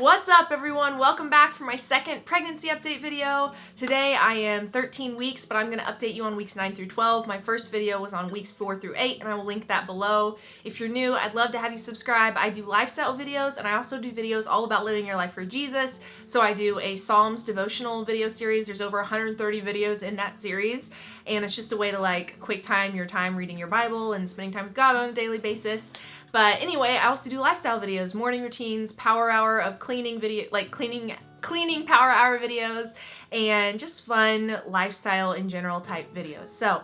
What's up everyone? Welcome back for my second pregnancy update video. Today I am 13 weeks, but I'm going to update you on weeks 9 through 12. My first video was on weeks 4 through 8, and I will link that below. If you're new, I'd love to have you subscribe. I do lifestyle videos, and I also do videos all about living your life for Jesus. So I do a Psalms devotional video series. There's over 130 videos in that series, and it's just a way to like quick time your time reading your Bible and spending time with God on a daily basis. But anyway, I also do lifestyle videos, morning routines, power hour of cleaning video, like cleaning power hour videos, and just fun lifestyle in general type videos. So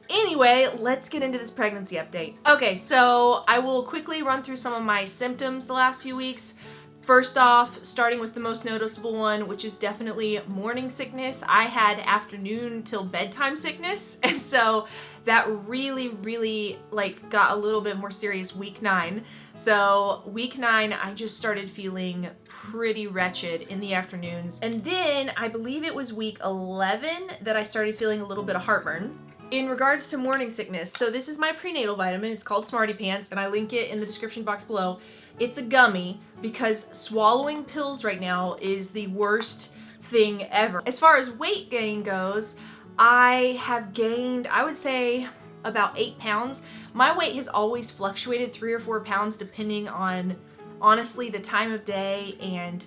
anyway, let's get into this pregnancy update. Okay, so I will quickly run through some of my symptoms the last few weeks. First off, starting with the most noticeable one, which is definitely morning sickness. I had afternoon till bedtime sickness, and so that really like got a little bit more serious week 9. So week 9, I just started feeling pretty wretched in the afternoons. And then I believe it was week 11 that I started feeling a little bit of heartburn. In regards to morning sickness, so this is my prenatal vitamin. It's called Smarty Pants, and I link it in the description box below. It's a gummy because swallowing pills right now is the worst thing ever. As far as weight gain goes, I have gained, I would say, about 8 pounds. My weight has always fluctuated 3 or 4 pounds depending on, honestly, the time of day, and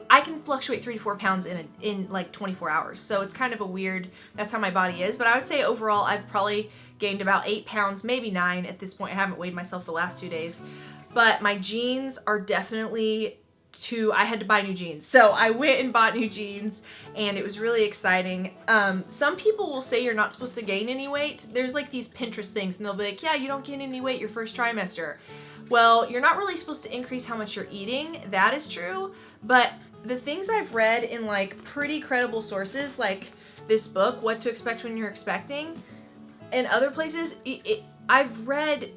I can fluctuate 3 to 4 pounds in like 24 hours. So it's kind of a weird, that's how my body is. But I would say overall I've probably gained about 8 pounds, maybe 9 at this point. I haven't weighed myself the last 2 days. But my jeans are definitely I had to buy new jeans. So I went and bought new jeans, and it was really exciting. Some people will say you're not supposed to gain any weight. There's like these Pinterest things, and they'll be like, yeah, you don't gain any weight your first trimester. Well, you're not really supposed to increase how much you're eating. That is true. But the things I've read in like pretty credible sources, like this book, What to Expect When You're Expecting, and other places, I've read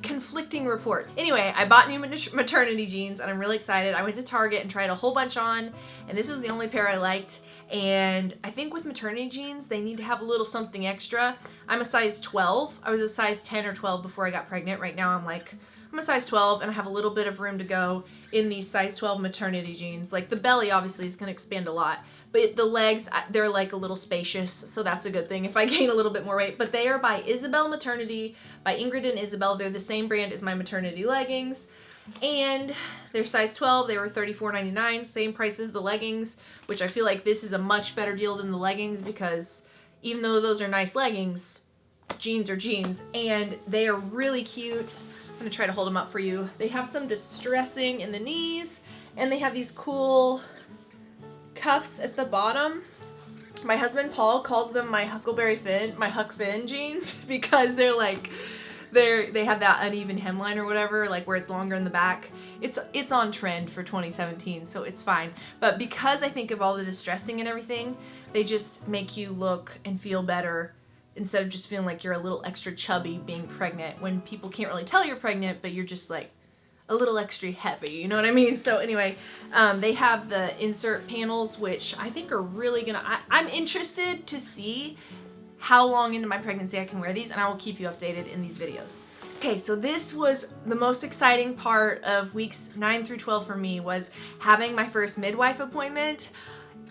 conflicting reports. Anyway, I bought new maternity jeans, and I'm really excited. I went to Target and tried a whole bunch on, and this was the only pair I liked. And I think with maternity jeans, they need to have a little something extra. I'm a size 12. I was a size 10 or 12 before I got pregnant. Right now I'm a size 12, and I have a little bit of room to go in these size 12 maternity jeans. Like the belly obviously is going to expand a lot, but the legs, they're like a little spacious, so that's a good thing if I gain a little bit more weight. But they are by Isabel Maternity, by Ingrid and Isabel. They're the same brand as my maternity leggings, and they're size 12. They were $34.99, same price as the leggings, which I feel like this is a much better deal than the leggings, because even though those are nice leggings, jeans are jeans, and they are really cute. I'm going to try to hold them up for you. They have some distressing in the knees, and they have these cool cuffs at the bottom. My husband Paul calls them my Huckleberry Finn, my Huck Finn jeans, because they have that uneven hemline or whatever, like where it's longer in the back. It's on trend for 2017, so it's fine. But because I think of all the distressing and everything, they just make you look and feel better, instead of just feeling like you're a little extra chubby being pregnant, when people can't really tell you're pregnant, but you're just like a little extra heavy, you know what I mean? So anyway, they have the insert panels, which I think are really gonna, I'm interested to see how long into my pregnancy I can wear these, and I will keep you updated in these videos. Okay, so this was the most exciting part of weeks 9 through 12 for me, was having my first midwife appointment.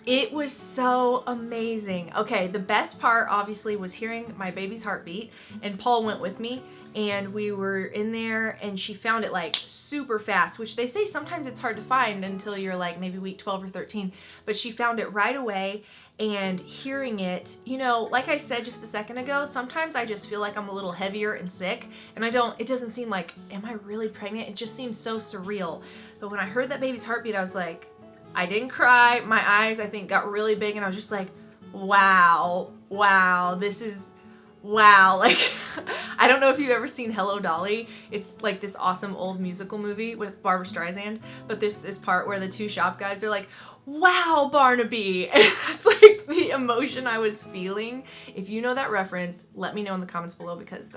It was so amazing. Okay, the best part obviously was hearing my baby's heartbeat, and Paul went with me, and we were in there, and she found it like super fast, which they say sometimes it's hard to find until you're like maybe week 12 or 13, but she found it right away. And hearing it, you know, like I said just a second ago, sometimes I just feel like I'm a little heavier and sick, and it doesn't seem like, am I really pregnant? It just seems so surreal. But when I heard that baby's heartbeat, I was like, I didn't cry. My eyes, I think, got really big, and I was just like, wow, this is, wow. Like, I don't know if you've ever seen Hello Dolly. It's like this awesome old musical movie with Barbra Streisand, but there's this part where the two shop guides are like, wow, Barnaby. And that's like the emotion I was feeling. If you know that reference, let me know in the comments below, because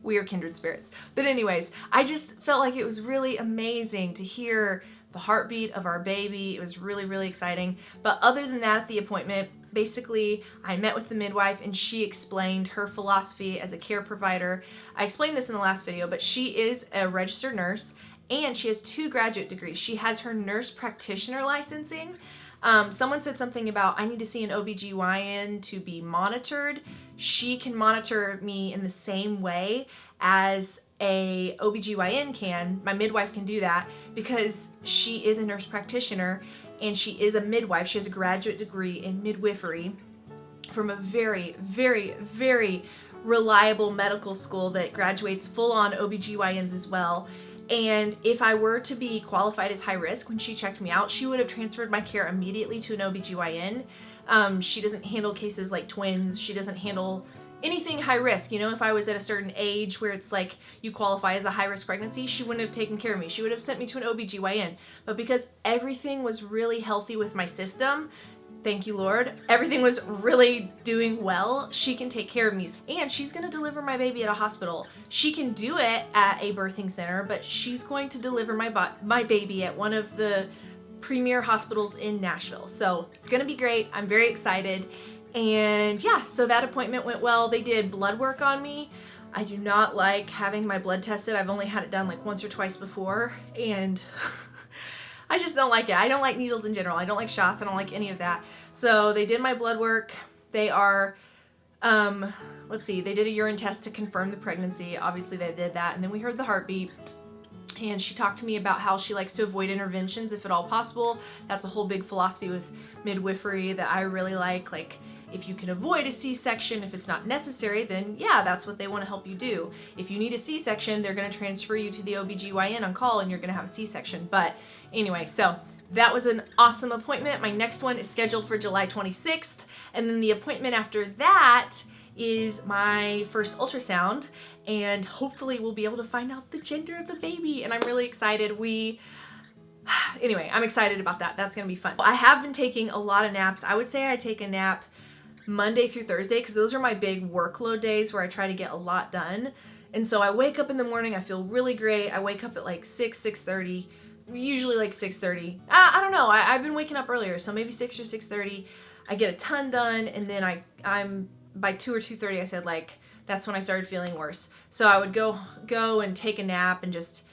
we are kindred spirits. But anyways, I just felt like it was really amazing to hear the heartbeat of our baby. It was really exciting. But other than that, at the appointment, basically I met with the midwife, and she explained her philosophy as a care provider. I explained this in the last video, but she is a registered nurse, and she has 2 graduate degrees. She has her nurse practitioner licensing. Someone said something about I need to see an OBGYN to be monitored. She can monitor me in the same way as a OBGYN can. My midwife can do that because she is a nurse practitioner and she is a midwife. She has a graduate degree in midwifery from a very, very, very reliable medical school that graduates full-on OBGYNs as well. And if I were to be qualified as high risk when she checked me out, she would have transferred my care immediately to an OBGYN. She doesn't handle cases like twins. She doesn't handle anything high risk. You know, if I was at a certain age where it's like you qualify as a high risk pregnancy, she wouldn't have taken care of me. She would have sent me to an OBGYN. But because everything was really healthy with my system, thank you, Lord, everything was really doing well, she can take care of me. And she's gonna deliver my baby at a hospital. She can do it at a birthing center, but she's going to deliver my baby at one of the premier hospitals in Nashville. So it's gonna be great. I'm very excited. And yeah, so that appointment went well. They did blood work on me. I do not like having my blood tested. I've only had it done like once or twice before, and I just don't like it. I don't like needles in general. I don't like shots. I don't like any of that. So they did my blood work. They are, let's see, they did a urine test to confirm the pregnancy. Obviously they did that. And then we heard the heartbeat. And she talked to me about how she likes to avoid interventions if at all possible. That's a whole big philosophy with midwifery that I really like. Like, if you can avoid a C-section, if it's not necessary, then yeah, that's what they want to help you do. If you need a C-section, they're going to transfer you to the OBGYN on call and you're going to have a C-section. But anyway, so that was an awesome appointment. My next one is scheduled for July 26th. And then the appointment after that is my first ultrasound. And hopefully we'll be able to find out the gender of the baby. And I'm really excited. Anyway, I'm excited about that. That's going to be fun. I have been taking a lot of naps. I would say I take a nap Monday through Thursday because those are my big workload days where I try to get a lot done. And so I wake up in the morning, I feel really great. I wake up at like 6:30, usually like 6:30. I don't know, I've been waking up earlier, so maybe 6 or 6:30. I get a ton done, and then I'm by 2 or 2:30, I said, like, that's when I started feeling worse. So I would go and take a nap and just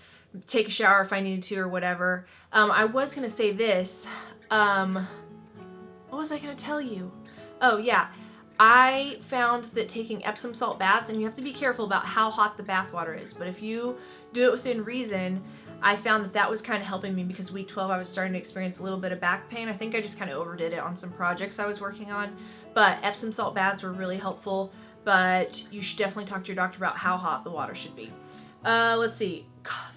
take a shower if I needed to or whatever. I was gonna say this, what was I gonna tell you? Oh yeah, I found that taking Epsom salt baths, and you have to be careful about how hot the bath water is, but if you do it within reason, I found that was kind of helping me because week 12 I was starting to experience a little bit of back pain. I think I just kind of overdid it on some projects I was working on, but Epsom salt baths were really helpful, but you should definitely talk to your doctor about how hot the water should be. Let's see,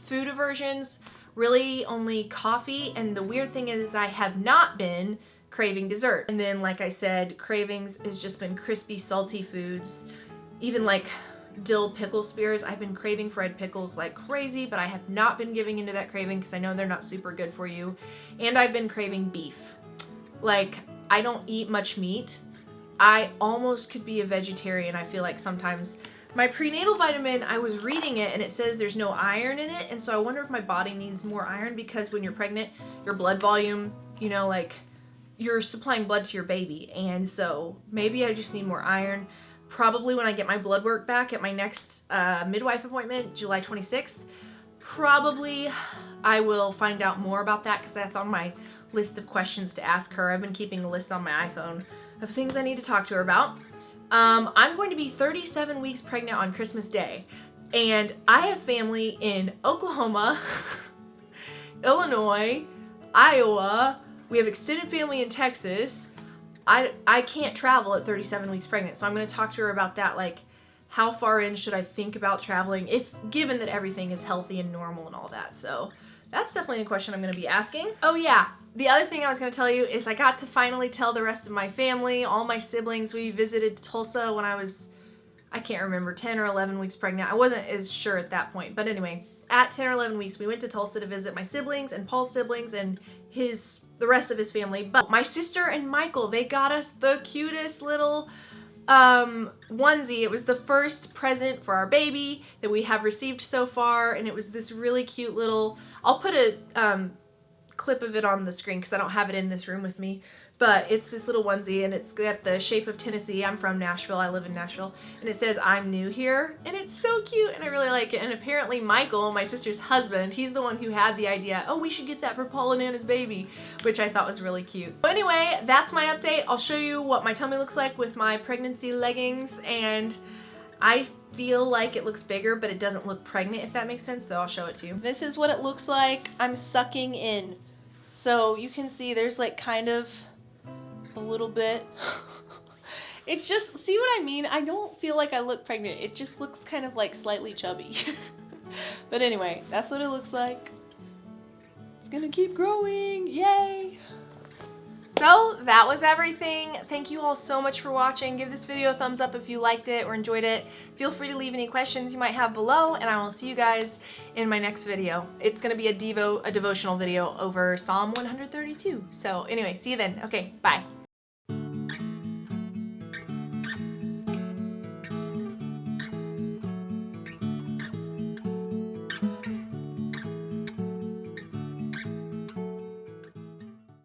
food aversions, really only coffee, and the weird thing is I have not been craving dessert. And then, like I said, cravings has just been crispy, salty foods. Even like dill pickle spears, I've been craving fried pickles like crazy, but I have not been giving into that craving because I know they're not super good for you. And I've been craving beef. Like, I don't eat much meat. I almost could be a vegetarian. I feel like sometimes. My prenatal vitamin, I was reading it and it says there's no iron in it, and so I wonder if my body needs more iron because when you're pregnant, your blood volume, you know, like, you're supplying blood to your baby, and so maybe I just need more iron. Probably when I get my blood work back at my next midwife appointment, July 26th, probably I will find out more about that because that's on my list of questions to ask her. I've been keeping a list on my iPhone of things I need to talk to her about. I'm going to be 37 weeks pregnant on Christmas Day, and I have family in Oklahoma, Illinois, Iowa. We have extended family in Texas. I can't travel at 37 weeks pregnant, so I'm going to talk to her about that, like, how far in should I think about traveling, if given that everything is healthy and normal and all that. So that's definitely a question I'm going to be asking. Oh yeah, the other thing I was going to tell you is I got to finally tell the rest of my family, all my siblings. We visited Tulsa when I was, I can't remember, 10 or 11 weeks pregnant. I wasn't as sure at that point, but anyway, at 10 or 11 weeks, we went to Tulsa to visit my siblings and Paul's siblings and the rest of his family. But my sister and Michael, they got us the cutest little onesie. It was the first present for our baby that we have received so far, and it was this really cute little, I'll put a clip of it on the screen because I don't have it in this room with me. But it's this little onesie, and it's got the shape of Tennessee. I'm from Nashville. I live in Nashville. And it says, "I'm new here." And it's so cute, and I really like it. And apparently Michael, my sister's husband, he's the one who had the idea, oh, we should get that for Paul and Anna's baby, which I thought was really cute. So anyway, that's my update. I'll show you what my tummy looks like with my pregnancy leggings, and I feel like it looks bigger, but it doesn't look pregnant, if that makes sense, so I'll show it to you. This is what it looks like. I'm sucking in. So you can see there's like kind of a little bit. It's just, see what I mean? I don't feel like I look pregnant. It just looks kind of like slightly chubby. But anyway, that's what it looks like. It's gonna keep growing, yay! So that was everything. Thank you all so much for watching. Give this video a thumbs up if you liked it or enjoyed it. Feel free to leave any questions you might have below, and I will see you guys in my next video. It's gonna be a devotional video over Psalm 132. So anyway, see you then. Okay, bye.